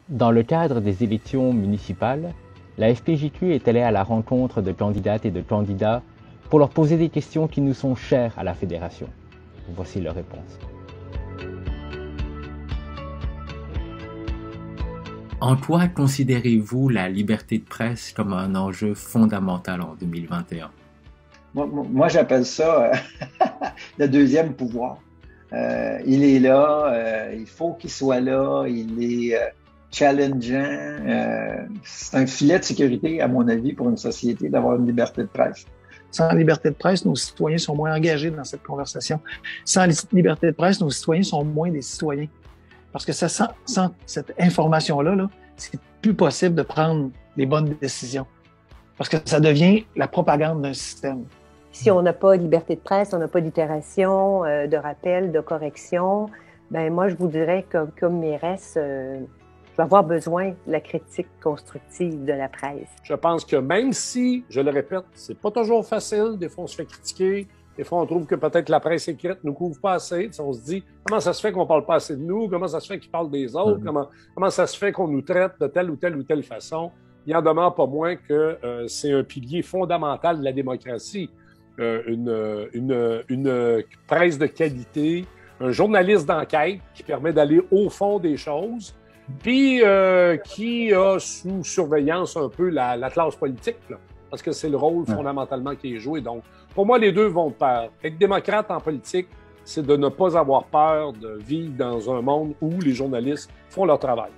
Dans le cadre des élections municipales, la FPJQ est allée à la rencontre de candidates et de candidats pour leur poser des questions qui nous sont chères à la Fédération. Voici leurs réponses. En quoi considérez-vous la liberté de presse comme un enjeu fondamental en 2021? Moi, j'appelle ça le deuxième pouvoir. Il est là, il faut qu'il soit là, il est challengeant. C'est un filet de sécurité, à mon avis, pour une société d'avoir une liberté de presse. Sans liberté de presse, nos citoyens sont moins engagés dans cette conversation. Sans liberté de presse, nos citoyens sont moins des citoyens. Parce que sans cette information-là, c'est plus possible de prendre les bonnes décisions. Parce que ça devient la propagande d'un système. Si on n'a pas de liberté de presse, on n'a pas d'itération, de rappel, de correction, ben moi, je vous dirais que comme mairesse, je vais avoir besoin de la critique constructive de la presse. Je pense que même si, je le répète, c'est pas toujours facile, des fois on se fait critiquer, des fois on trouve que peut-être la presse écrite ne nous couvre pas assez, on se dit comment ça se fait qu'on parle pas assez de nous, comment ça se fait qu'ils parlent des autres, comment ça se fait qu'on nous traite de telle ou telle façon. Il en demeure pas moins que c'est un pilier fondamental de la démocratie. Une presse de qualité, un journaliste d'enquête qui permet d'aller au fond des choses, puis qui a sous surveillance un peu la classe politique, là, parce que c'est le rôle fondamentalement qui est joué. Donc, pour moi, les deux vont de pair. Être démocrate en politique, c'est de ne pas avoir peur de vivre dans un monde où les journalistes font leur travail.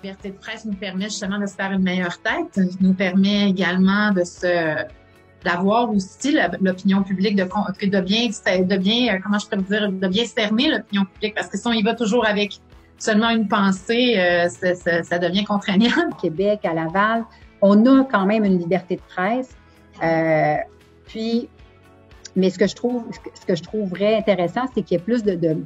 La liberté de presse nous permet justement de se faire une meilleure tête, nous permet également d'avoir aussi l'opinion publique, de bien, comment je pourrais dire, de bien cerner l'opinion publique, parce que si on y va toujours avec seulement une pensée, ça devient contraignant. Au Québec, à Laval, on a quand même une liberté de presse. Mais ce que je trouverais intéressant, c'est qu'il y ait plus de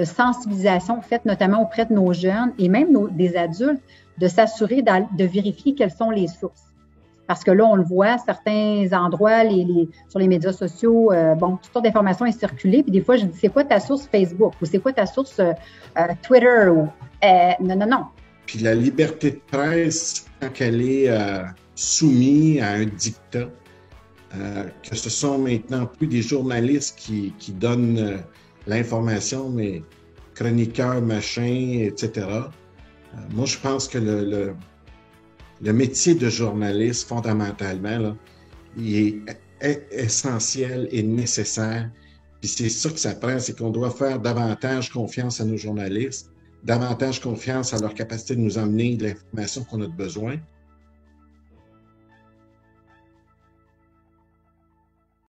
sensibilisation faite notamment auprès de nos jeunes et même des adultes, de s'assurer de vérifier quelles sont les sources. Parce que là, on le voit, certains endroits, sur les médias sociaux, toutes sortes d'informations est circulée. Puis des fois, je dis, c'est quoi ta source Facebook ou c'est quoi ta source Twitter? Non. Puis la liberté de presse, quand elle est soumise à un dictat, que ce sont maintenant plus des journalistes qui donnent l'information, mais chroniqueurs, machin, etc. Moi, je pense que le métier de journaliste, fondamentalement, là, il est essentiel et nécessaire. Puis c'est ça que ça prend, c'est qu'on doit faire davantage confiance à nos journalistes, davantage confiance à leur capacité de nous emmener de l'information qu'on a besoin.